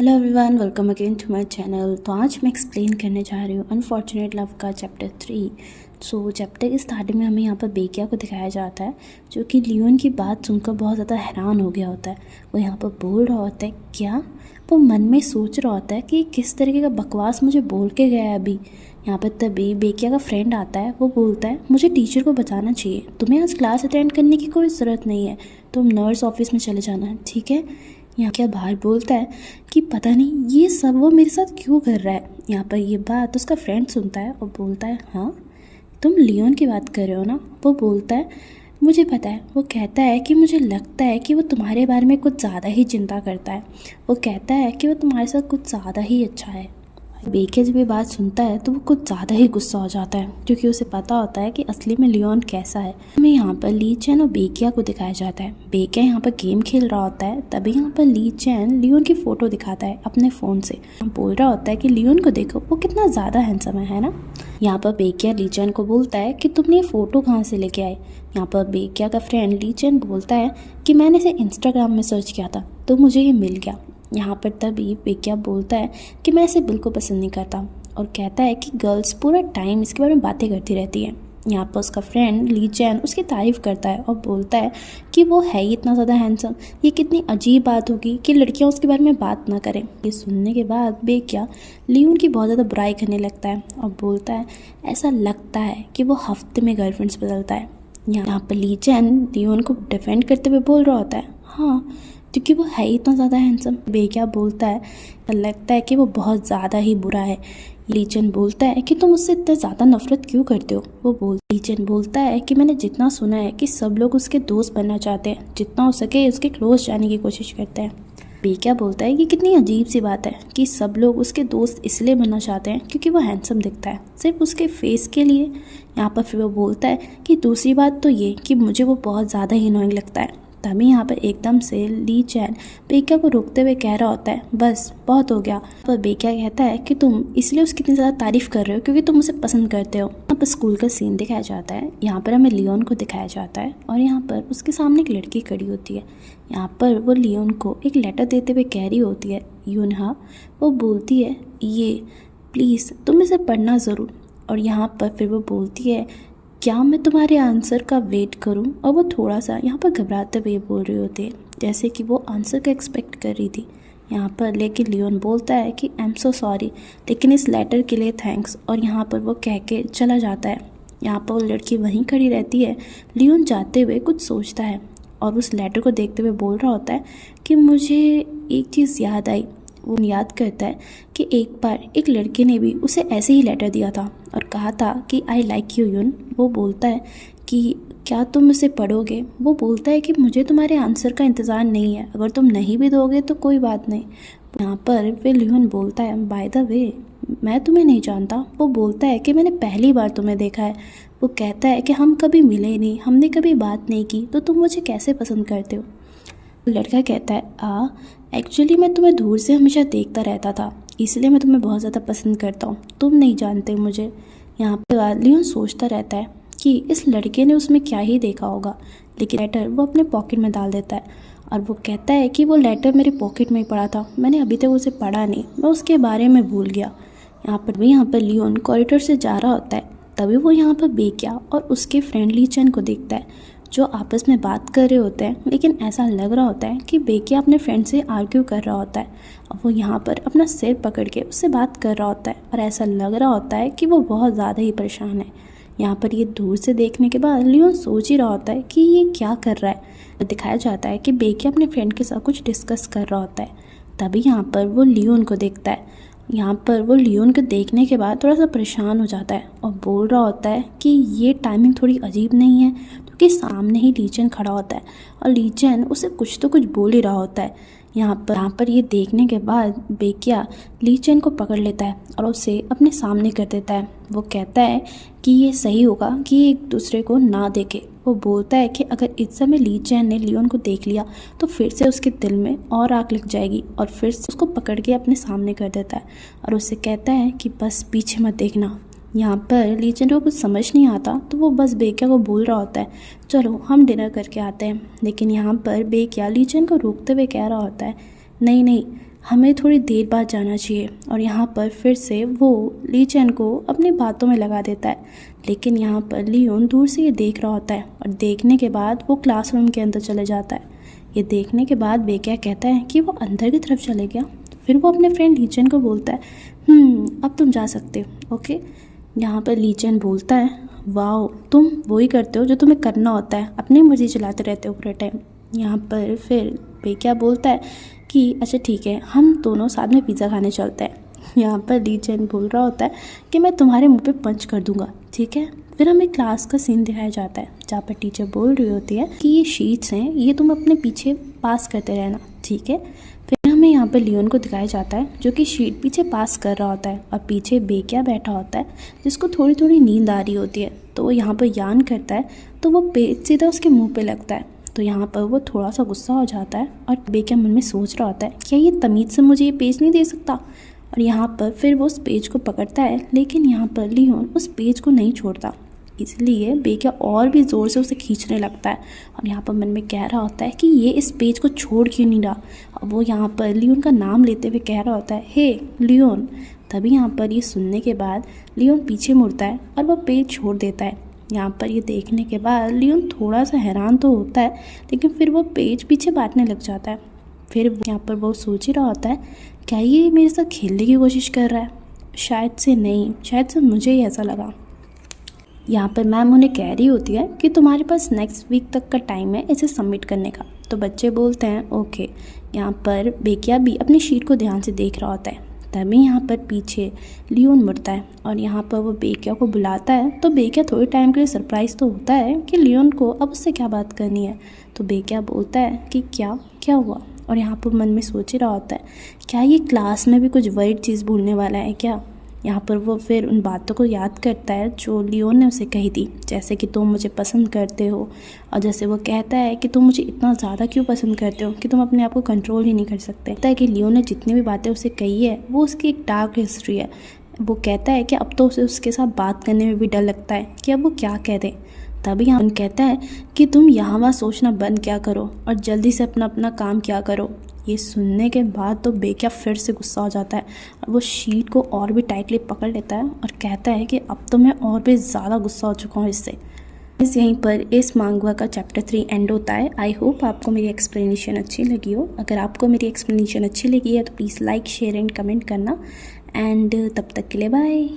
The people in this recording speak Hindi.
Hello everyone, welcome again to my channel. तो आज मैं एक्सप्लेन करने जा रही हूँ अनफॉर्चुनेट लव का चैप्टर 3। सो चैप्टर के स्टार्टिंग में हमें यहाँ पर बेकिया को दिखाया जाता है, जो कि लियोन की बात सुनकर बहुत ज़्यादा हैरान हो गया होता है। वो यहाँ पर बोल रहा होता है क्या, वो मन में सोच रहा होता है कि किस तरीके का बकवास मुझे बोल के गया है अभी। यहाँ पर तभी बेकिया का फ्रेंड आता है। वो बोलता है मुझे टीचर को बताना चाहिए, तुम्हें आज क्लास अटेंड करने की कोई ज़रूरत नहीं है, तुम नर्स ऑफिस में चले जाना, ठीक है। यहाँ क्या बाहर बोलता है कि पता नहीं ये सब वो मेरे साथ क्यों कर रहा है। यहाँ पर ये बात उसका फ्रेंड सुनता है और बोलता है हाँ तुम लियोन की बात कर रहे हो ना। वो बोलता है मुझे पता है। वो कहता है कि मुझे लगता है कि वो तुम्हारे बारे में कुछ ज़्यादा ही चिंता करता है। वो कहता है कि वो तुम्हारे साथ कुछ ज़्यादा ही अच्छा है। बेकिया जब ये बात सुनता है तो वो कुछ ज़्यादा ही गुस्सा हो जाता है, क्योंकि उसे पता होता है कि असली में लियोन कैसा है। हमें यहाँ पर ली चैन और बेकिया को दिखाया जाता है। बेकिया यहाँ पर गेम खेल रहा होता है, तभी यहाँ पर ली चैन लियोन की फ़ोटो दिखाता है अपने फ़ोन से। बोल रहा होता है कि लियोन को देखो, वो कितना ज़्यादा हैंडसम है ना। यहाँ पर बेकिया ली चैन को बोलता है कि तुमने ये फ़ोटो कहाँ से लेके आए। यहाँ पर बेकिया का फ्रेंड ली चैन बोलता है कि मैंने इसे इंस्टाग्राम में सर्च किया था तो मुझे ये मिल गया। यहाँ पर तभी बेकिया बोलता है कि मैं इसे बिल्कुल पसंद नहीं करता और कहता है कि गर्ल्स पूरा टाइम इसके बारे में बातें करती रहती हैं। यहाँ पर उसका फ्रेंड ली चैन उसकी तारीफ़ करता है और बोलता है कि वो है ही इतना ज़्यादा हैंडसम, ये कितनी अजीब बात होगी कि लड़कियाँ उसके बारे में बात ना करें। ये सुनने के बाद बेकिया लियोन की बहुत ज़्यादा बुराई करने लगता है और बोलता है ऐसा लगता है कि वो हफ्ते में गर्लफ्रेंड्स बदलता है। यहाँ पर ली चैन लियोन को डिफेंड करते हुए बोल रहा होता है हाँ क्योंकि वो है ही इतना ज़्यादा हैंडसम। बेकिया बोलता है लगता है कि वो बहुत ज़्यादा ही बुरा है। लीचन बोलता है कि तुम उससे इतना ज़्यादा नफरत क्यों करते हो। लीचन बोलता है कि मैंने जितना सुना है कि सब लोग उसके दोस्त बनना चाहते हैं, जितना हो सके उसके क्लोज जाने की कोशिश करते हैं। बेकिया बोलता है कि कितनी अजीब सी बात है कि सब लोग उसके दोस्त इसलिए बनना चाहते हैं क्योंकि वो हैंडसम दिखता है, सिर्फ उसके फेस के लिए। यहाँ पर फिर वो बोलता है कि दूसरी बात तो ये कि मुझे वो बहुत ज़्यादा ही अनोइंग लगता है। तभी यहाँ पर एकदम से ली चैन बेकिया को रोकते हुए कह रहा होता है बस बहुत हो गया। पर बेकिया कहता है कि तुम इसलिए उसकी इतनी ज़्यादा तारीफ़ कर रहे हो क्योंकि तुम उसे पसंद करते हो। यहाँ पर स्कूल का सीन दिखाया जाता है। यहाँ पर हमें लियोन को दिखाया जाता है और यहाँ पर उसके सामने एक लड़की खड़ी होती है। यहाँ पर वो लियोन को एक लेटर देते हुए कह रही होती है यूनहा। वो बोलती है ये प्लीज़ तुम इसे पढ़ना ज़रूर। और यहाँ पर फिर वो बोलती है क्या मैं तुम्हारे आंसर का वेट करूं। और वो थोड़ा सा यहाँ पर घबराते हुए बोल रही होती है जैसे कि वो आंसर का एक्सपेक्ट कर रही थी। यहाँ पर लेकिन लियोन बोलता है कि आई एम सो सॉरी, लेकिन इस लेटर के लिए थैंक्स। और यहाँ पर वो कह के चला जाता है। यहाँ पर वो लड़की वहीं खड़ी रहती है। लियोन जाते हुए कुछ सोचता है और उस लेटर को देखते हुए बोल रहा होता है कि मुझे एक चीज़ याद आई। वो याद करता है कि एक बार एक लड़के ने भी उसे ऐसे ही लेटर दिया था और कहा था कि आई लाइक यू यून। वो बोलता है कि क्या तुम उसे पढ़ोगे। वो बोलता है कि मुझे तुम्हारे आंसर का इंतज़ार नहीं है, अगर तुम नहीं भी दोगे तो कोई बात नहीं। यहाँ पर फिर लियोन बोलता है बाय द वे मैं तुम्हें नहीं जानता। वो बोलता है कि मैंने पहली बार तुम्हें देखा है। वो कहता है कि हम कभी मिले नहीं, हमने कभी बात नहीं की, तो तुम मुझे कैसे पसंद करते हो। लड़का कहता है एक्चुअली मैं तुम्हें दूर से हमेशा देखता रहता था, इसलिए मैं तुम्हें बहुत ज़्यादा पसंद करता हूँ, तुम नहीं जानते मुझे। यहाँ पे लियोन सोचता रहता है कि इस लड़के ने उसमें क्या ही देखा होगा, लेकिन लेटर वो अपने पॉकेट में डाल देता है और वो कहता है कि वो लेटर मेरे पॉकेट में ही पड़ा था, मैंने अभी तक उसे पढ़ा नहीं, मैं उसके बारे में भूल गया। यहाँ पर लियोन कॉरिडोर से जा रहा होता है। तभी वो यहाँ पर बेकिया और उसके फ्रेंड ली चैन को देखता है जो आपस में बात कर रहे होते हैं, लेकिन ऐसा लग रहा होता है कि बेकिया अपने फ्रेंड से आर्ग्यू कर रहा होता है और वो यहाँ पर अपना सिर पकड़ के उससे बात कर रहा होता है और ऐसा लग रहा होता है कि वो बहुत ज़्यादा ही परेशान है। यहाँ पर ये दूर से देखने के बाद लियोन सोच ही रहा होता है कि ये क्या कर रहा है। दिखाया जाता है कि बेकिया अपने फ्रेंड के साथ कुछ डिस्कस कर रहा होता है। तभी यहाँ पर वो लियोन को देखता है। यहाँ पर वो लियोन को देखने के बाद थोड़ा सा परेशान हो जाता है और बोल रहा होता है कि ये टाइमिंग थोड़ी अजीब नहीं है, क्योंकि सामने ही ली चैन खड़ा होता है और ली चैन उसे कुछ तो कुछ बोल ही रहा होता है। यहाँ पर ये देखने के बाद बेकिया ली चैन को पकड़ लेता है और उसे अपने सामने कर देता है। वो कहता है कि ये सही होगा कि एक दूसरे को ना देखे। वो बोलता है कि अगर इस समय ली चैन ने लियोन को देख लिया तो फिर से उसके दिल में और आग लग जाएगी और फिर से उसको पकड़ के अपने सामने कर देता है और उससे कहता है कि बस पीछे मत देखना। यहाँ पर ली चैन को कुछ समझ नहीं आता तो वो बस बेकिया को बोल रहा होता है चलो हम डिनर करके आते हैं। लेकिन यहाँ पर बेकिया ली चैन को रोकते हुए कह रहा होता है नहीं नहीं, हमें थोड़ी देर बाद जाना चाहिए। और यहाँ पर फिर से वो ली चेन को अपनी बातों में लगा देता है, लेकिन यहाँ पर लियोन दूर से ये देख रहा होता है और देखने के बाद वो क्लासरूम के अंदर चले जाता है। ये देखने के बाद बेक्या कहता है कि वो अंदर की तरफ चले गया। फिर वो अपने फ्रेंड ली चेन को बोलता है अब तुम जा सकते हो, ओके। यहाँ पर ली चेन बोलता है वाओ, तुम वही करते हो जो तुम्हें करना होता है, अपनी मर्जी चलाते रहते हो पूरे टाइम। यहाँ पर फिर बेक्या बोलता है कि अच्छा ठीक है, हम दोनों साथ में पिज़्ज़ा खाने चलते हैं। यहाँ पर ली चेन बोल रहा होता है कि मैं तुम्हारे मुंह पे पंच कर दूंगा, ठीक है। फिर हमें क्लास का सीन दिखाया जाता है जहाँ पर टीचर बोल रही होती है कि ये शीट्स हैं, ये तुम अपने पीछे पास करते रहना, ठीक है। फिर हमें यहाँ पर लियोन को दिखाया जाता है जो कि शीट पीछे पास कर रहा होता है और पीछे बेक्या बैठा होता है जिसको थोड़ी थोड़ी नींद आ रही होती है। तो वो यहाँ पर यान करता है तो वो पेज सीधा उसके मुँह पर लगता है। तो यहाँ पर वो थोड़ा सा गुस्सा हो जाता है और बेक्या मन में सोच रहा होता है क्या ये तमीज़ से मुझे ये पेज नहीं दे सकता। और यहाँ पर फिर वो उस पेज को पकड़ता है, लेकिन यहाँ पर लियोन उस पेज को नहीं छोड़ता, इसलिए बेक्या और भी ज़ोर से उसे खींचने लगता है। और यहाँ पर मन में कह रहा होता है कि ये इस पेज को छोड़ क्यों नहीं रहा। और वो यहाँ पर लियोन का नाम लेते हुए कह रहा होता है हे लियोन। तभी यहाँ पर ये सुनने के बाद लियोन पीछे मुड़ता है और वह पेज छोड़ देता है। यहाँ पर ये देखने के बाद लियोन थोड़ा सा हैरान तो होता है, लेकिन फिर वो पेज पीछे बांटने लग जाता है। फिर यहाँ पर वो सोच ही रहा होता है क्या ये मेरे साथ खेलने की कोशिश कर रहा है, शायद से नहीं, शायद से मुझे ही ऐसा लगा। यहाँ पर मैम उन्हें कह रही होती है कि तुम्हारे पास नेक्स्ट वीक तक का टाइम है इसे सबमिट करने का। तो बच्चे बोलते हैं ओके। यहाँ पर बेक्या भी अपनी शीट को ध्यान से देख रहा होता है। तभी यहाँ पर पीछे लियोन मुड़ता है और यहाँ पर वो बेक्या को बुलाता है। तो बेक्या थोड़े टाइम के लिए सरप्राइज़ तो होता है कि लियोन को अब उससे क्या बात करनी है। तो बेक्या बोलता है कि क्या हुआ। और यहाँ पर मन में सोच ही रहा होता है क्या ये क्लास में भी कुछ वर्ड चीज़ भूलने वाला है क्या। यहाँ पर वो फिर उन बातों को याद करता है जो लियोन ने उसे कही थी, जैसे कि तुम मुझे पसंद करते हो। और जैसे वो कहता है कि तुम मुझे इतना ज़्यादा क्यों पसंद करते हो कि तुम अपने आप को कंट्रोल ही नहीं कर सकते। कहता है कि लियोन ने जितनी भी बातें उसे कही है वो उसकी एक डार्क हिस्ट्री है। वो कहता है कि अब तो उसे उसके साथ बात करने में भी डर लगता है कि अब वो क्या कह दे। तभी यहाँ कहता है कि तुम यहाँ वहाँ सोचना बंद क्या करो और जल्दी से अपना काम क्या करो। ये सुनने के बाद तो बेक्या फिर से गुस्सा हो जाता है और वो शीट को और भी टाइटली पकड़ लेता है और कहता है कि अब तो मैं और भी ज़्यादा गुस्सा हो चुका हूँ इससे। यहीं पर इस मांगवा का चैप्टर 3 एंड होता है। आई होप आपको मेरी एक्सप्लेनेशन अच्छी लगी हो। अगर आपको मेरी एक्सप्लेनेशन अच्छी लगी है तो please like share and comment करना। एंड तब तक के लिए बाय।